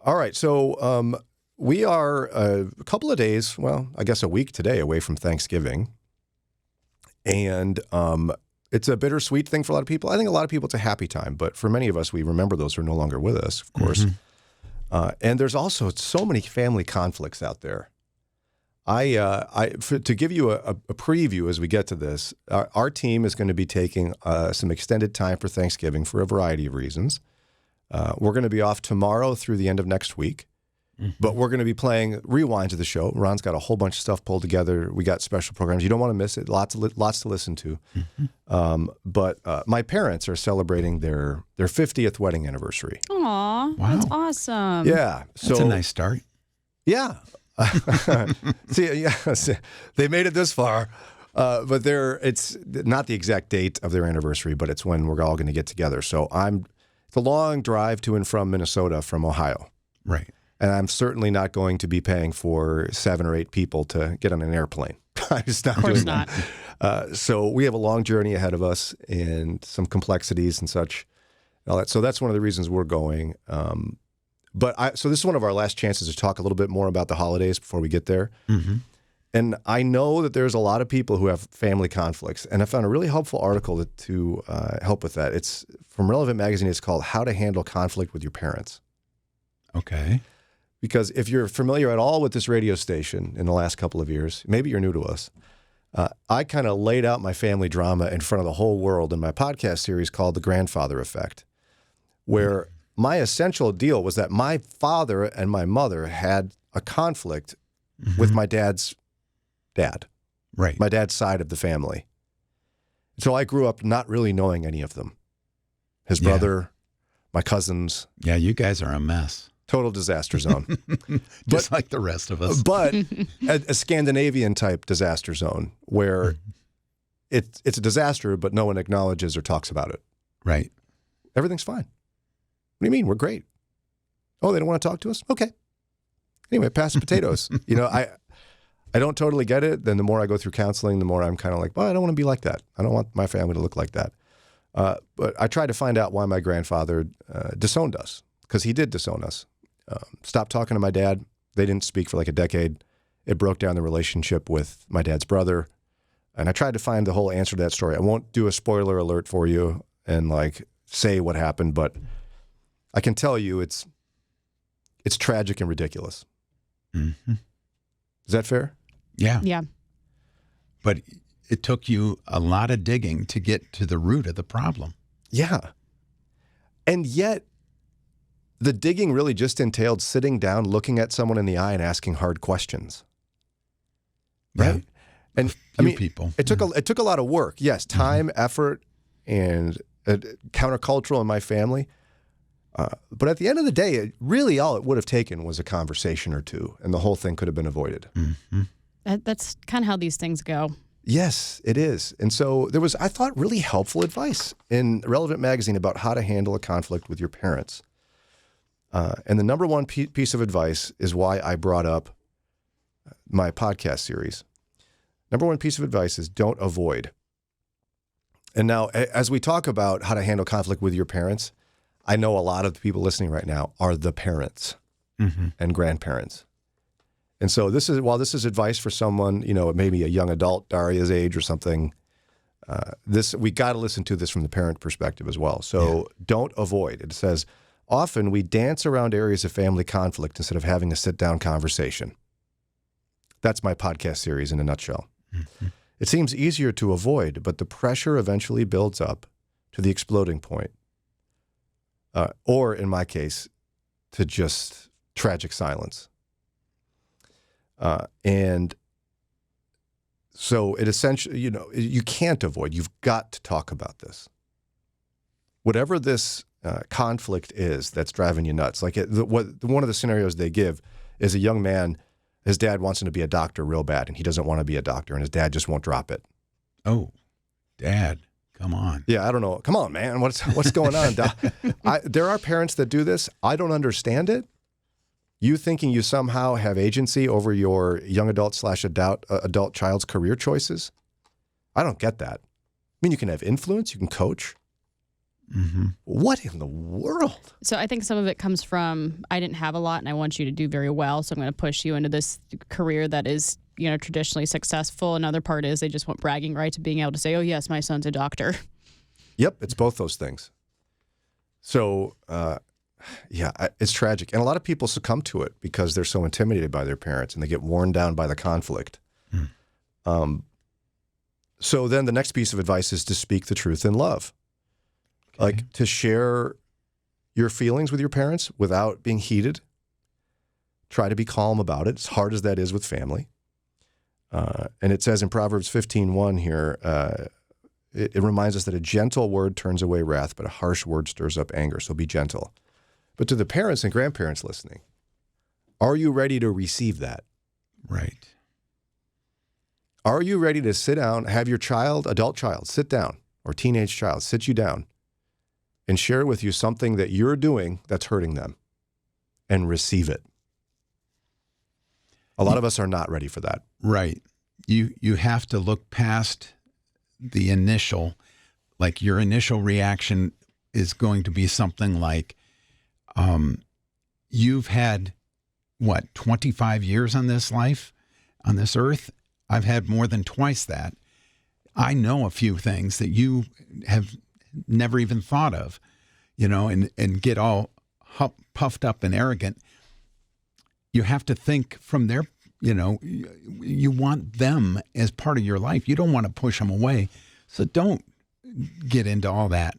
All right. So we are a couple of days, well, I guess a week today away from Thanksgiving. And it's a bittersweet thing for a lot of people. I think a lot of people it's a happy time. But for many of us, we remember those who are no longer with us, of course. And there's also so many family conflicts out there. To give you a preview as we get to this, our team is going to be taking some extended time for Thanksgiving for a variety of reasons. We're going to be off tomorrow through the end of next week, but we're going to be playing rewinds of the show. Ron's got a whole bunch of stuff pulled together. We got special programs. You don't want to miss it. Lots to listen to. But my parents are celebrating their 50th wedding anniversary. Aw, Wow. that's awesome. Yeah. That's a nice start. Yeah. See, they made it this far, but it's not the exact date of their anniversary, but it's when we're all going to get together. So it's a long drive to and from Minnesota from Ohio. Right. And I'm certainly not going to be paying for 7 or 8 people to get on an airplane. I'm just not doing that. So we have a long journey ahead of us and some complexities and such. All that. So that's one of the reasons we're going. So this is one of our last chances to talk a little bit more about the holidays before we get there. And I know that there's a lot of people who have family conflicts, and I found a really helpful article to help with that. It's from Relevant Magazine. It's called How to Handle Conflict with Your Parents. Okay. Because if you're familiar at all with this radio station in the last couple of years, maybe you're new to us, I kind of laid out my family drama in front of the whole world in my podcast series called The Grandfather Effect, where my essential deal was that my father and my mother had a conflict with my dad's dad, Right. my dad's side of the family. So I grew up not really knowing any of them. His brother, my cousins. Yeah, you guys are a mess. Total disaster zone. Just like the rest of us. But a Scandinavian type disaster zone where it's a disaster, but no one acknowledges or talks about it. Right. Everything's fine. What do you mean? We're great. Oh, they don't want to talk to us? Okay. Anyway, pass the potatoes. I don't totally get it. Then the more I go through counseling, the more I'm kind of like, well, I don't want to be like that. I don't want my family to look like that. But I tried to find out why my grandfather disowned us, because he did disown us. Stopped talking to my dad. They didn't speak for like a decade. It broke down the relationship with my dad's brother. And I tried to find the whole answer to that story. I won't do a spoiler alert for you and say what happened, but I can tell you it's tragic and ridiculous. Is that fair? Yeah. Yeah. But it took you a lot of digging to get to the root of the problem. Yeah. And yet, the digging really just entailed sitting down, looking at someone in the eye and asking hard questions. Right? Yeah. And People. It took a lot of work. Yes, time, effort, and countercultural in my family. But at the end of the day, really all it would have taken was a conversation or two, and the whole thing could have been avoided. That's kind of how these things go. Yes, it is. And so there was, I thought, really helpful advice in Relevant Magazine about how to handle a conflict with your parents. And the number one piece of advice is why I brought up my podcast series. Number one piece of advice is don't avoid. And now, as we talk about how to handle conflict with your parents, I know a lot of the people listening right now are the parents and grandparents. And so while this is advice for someone, maybe a young adult, Daria's age or something, we got to listen to this from the parent perspective as well. So don't avoid. It says, often we dance around areas of family conflict instead of having a sit-down conversation. That's my podcast series in a nutshell. It seems easier to avoid, but the pressure eventually builds up to the exploding point. Or in my case, to just tragic silence. And so it essentially, you can't avoid. You've got to talk about this. Whatever this conflict is that's driving you nuts. One of the scenarios they give is a young man, his dad wants him to be a doctor real bad, and he doesn't want to be a doctor, and his dad just won't drop it. Oh, Dad, come on. Yeah, I don't know. Come on, man. What's going on? There are parents that do this. I don't understand it. You thinking you somehow have agency over your young adult / adult child's career choices? I don't get that. I mean, you can have influence, you can coach, What in the world? So I think some of it comes from, I didn't have a lot and I want you to do very well, so I'm going to push you into this career that is, traditionally successful. Another part is they just want bragging rights of being able to say, oh, yes, my son's a doctor. Yep, it's both those things. So, it's tragic. And a lot of people succumb to it because they're so intimidated by their parents and they get worn down by the conflict. So then the next piece of advice is to speak the truth in love. Okay. Like to share your feelings with your parents without being heated. Try to be calm about it, as hard as that is with family. And it says in Proverbs 15:1 here, it reminds us that a gentle word turns away wrath, but a harsh word stirs up anger. So be gentle. But to the parents and grandparents listening, are you ready to receive that? Right. Are you ready to sit down, have your adult child, sit down, or teenage child, sit you down and share with you something that you're doing that's hurting them and receive it? A lot of us are not ready for that. Right. You have to look past the initial, like your initial reaction is going to be something like, you've had, 25 years on this life, on this earth? I've had more than twice that. I know a few things that you have never even thought of, and get all puffed up and arrogant. You have to think from their, you want them as part of your life. You don't want to push them away. So don't get into all that.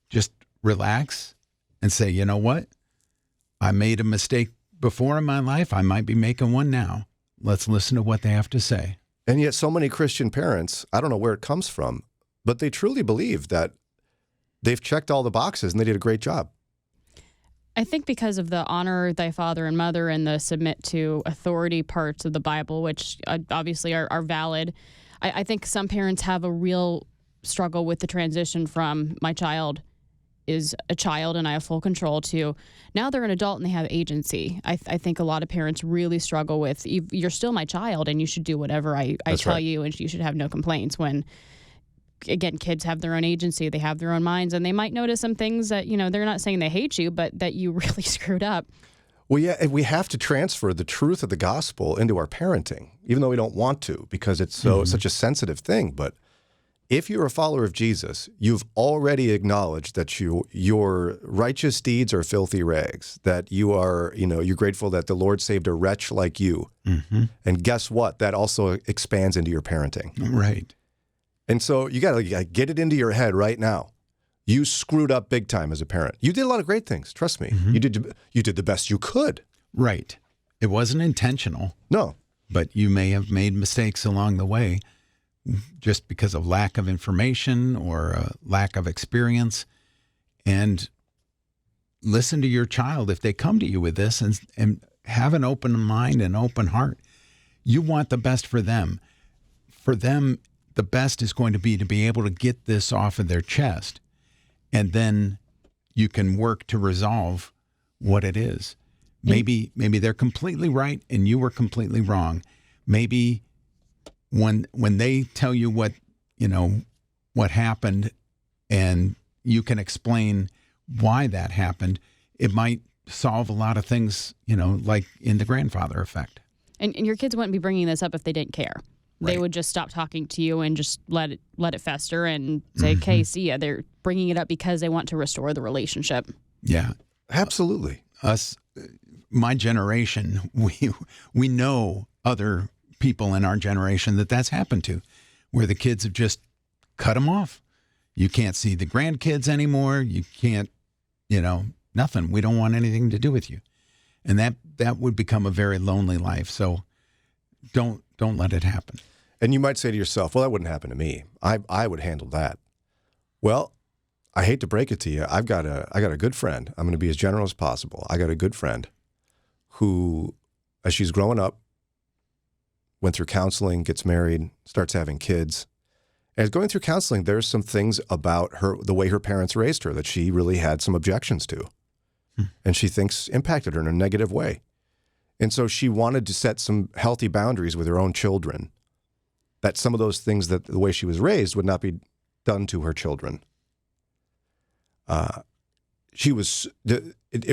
Just relax and say, you know what? I made a mistake before in my life. I might be making one now. Let's listen to what they have to say. And yet so many Christian parents, I don't know where it comes from, but they truly believe that they've checked all the boxes and they did a great job. I think because of the honor thy father and mother and the submit to authority parts of the Bible, which obviously are valid, I think some parents have a real struggle with the transition from my child is a child and I have full control to now they're an adult and they have agency. I think a lot of parents really struggle with, you're still my child and you should do whatever I tell right. you and you should have no complaints when, again, kids have their own agency, they have their own minds, and they might notice some things that, they're not saying they hate you, but that you really screwed up. Well, yeah, and we have to transfer the truth of the gospel into our parenting, even though we don't want to, because it's such a sensitive thing. But if you're a follower of Jesus, you've already acknowledged that your righteous deeds are filthy rags, that you are, you're grateful that the Lord saved a wretch like you. Mm-hmm. And guess what? That also expands into your parenting. Right. And so you got to get it into your head right now. You screwed up big time as a parent. You did a lot of great things. Trust me. Mm-hmm. You did the best you could. Right. It wasn't intentional. No. But you may have made mistakes along the way just because of lack of information or lack of experience. And listen to your child if they come to you with this and have an open mind and open heart. You want the best for them. For them, the best is going to be able to get this off of their chest. And then you can work to resolve what it is. Maybe they're completely right and you were completely wrong. Maybe when they tell you what happened and you can explain why that happened, it might solve a lot of things, like in the grandfather effect. And your kids wouldn't be bringing this up if they didn't care. Right. They would just stop talking to you and just let it fester and say, okay, see ya. They're bringing it up because they want to restore the relationship. Yeah. Absolutely. My generation, we know other people in our generation that's happened to, where the kids have just cut them off. You can't see the grandkids anymore. You can't, nothing. We don't want anything to do with you. And that would become a very lonely life. So don't let it happen. And you might say to yourself, well, that wouldn't happen to me. I would handle that. Well, I hate to break it to you. I got a good friend. I'm going to be as general as possible. I got a good friend who, as she's growing up, went through counseling, gets married, starts having kids. And going through counseling, there's some things about the way her parents raised her that she really had some objections to. And she thinks impacted her in a negative way. And so she wanted to set some healthy boundaries with her own children, that some of those things that the way she was raised would not be done to her children. it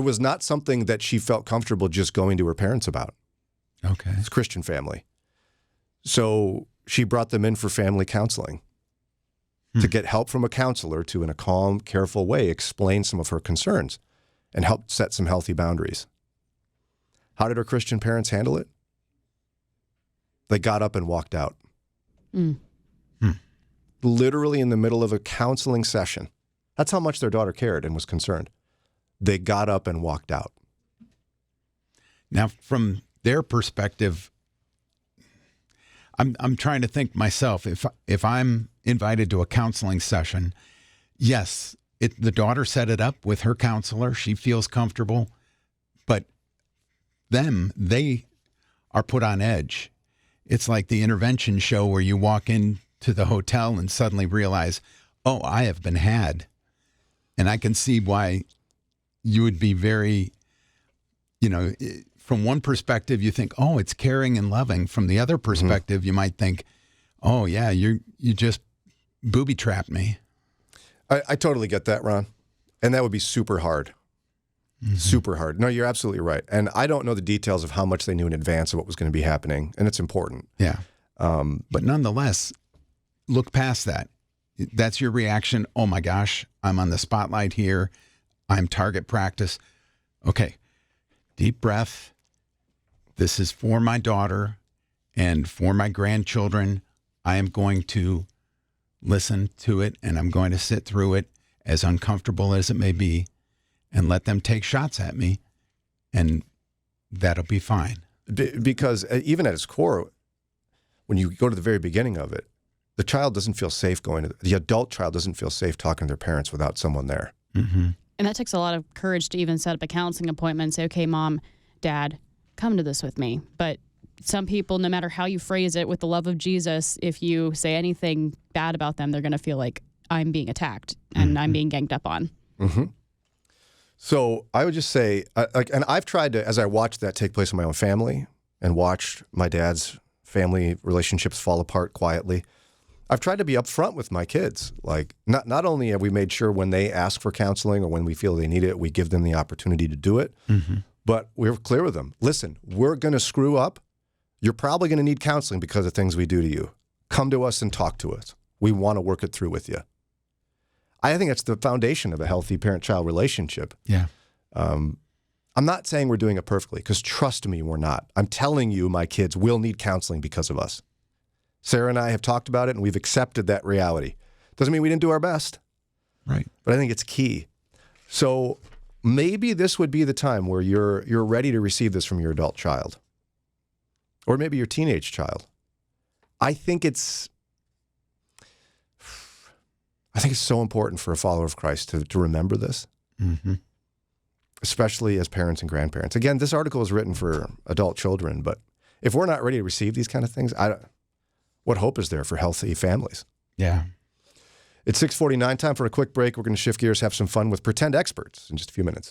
was not something that she felt comfortable just going to her parents about. Okay. It's a Christian family. So she brought them in for family counseling to get help from a counselor to, in a calm, careful way, explain some of her concerns and help set some healthy boundaries. How did her Christian parents handle it? They got up and walked out. Literally in the middle of a counseling session. That's how much their daughter cared and was concerned. They got up and walked out. Now, from their perspective, I'm trying to think myself, if I'm invited to a counseling session, yes, the daughter set it up with her counselor. She feels comfortable, but they are put on edge. It's like the intervention show where you walk into the hotel and suddenly realize, oh, I have been had. And I can see why you would be very, from one perspective, you think, oh, it's caring and loving. From the other perspective, you might think, oh, yeah, you just booby-trapped me. I totally get that, Ron. And that would be super hard. Super hard. No, you're absolutely right. And I don't know the details of how much they knew in advance of what was going to be happening. And it's important. Yeah. But nonetheless, look past that. That's your reaction. Oh my gosh, I'm on the spotlight here. I'm target practice. Okay. Deep breath. This is for my daughter and for my grandchildren. I am going to listen to it and I'm going to sit through it, as uncomfortable as it may be, and let them take shots at me, and that'll be fine. Because even at its core, when you go to the very beginning of it, the child doesn't feel safe the adult child doesn't feel safe talking to their parents without someone there. And that takes a lot of courage to even set up a counseling appointment and say, okay, Mom, Dad, come to this with me. But some people, no matter how you phrase it with the love of Jesus, if you say anything bad about them, they're going to feel like I'm being attacked and I'm being ganged up on. So I would just say, and I've tried to, as I watched that take place in my own family and watched my dad's family relationships fall apart quietly, I've tried to be upfront with my kids. Like, not only have we made sure when they ask for counseling or when we feel they need it, we give them the opportunity to do it, but we're clear with them. Listen, we're going to screw up. You're probably going to need counseling because of things we do to you. Come to us and talk to us. We want to work it through with you. I think that's the foundation of a healthy parent-child relationship. Yeah. I'm not saying we're doing it perfectly, because trust me, we're not. I'm telling you, my kids will need counseling because of us. Sarah and I have talked about it, and we've accepted that reality. Doesn't mean we didn't do our best. Right. But I think it's key. So maybe this would be the time where you're ready to receive this from your adult child, or maybe your teenage child. I think it's so important for a follower of Christ to remember this, especially as parents and grandparents. Again, this article is written for adult children, but if we're not ready to receive these kind of things, what hope is there for healthy families? Yeah. It's 6:49, time for a quick break. We're going to shift gears, have some fun with pretend experts in just a few minutes.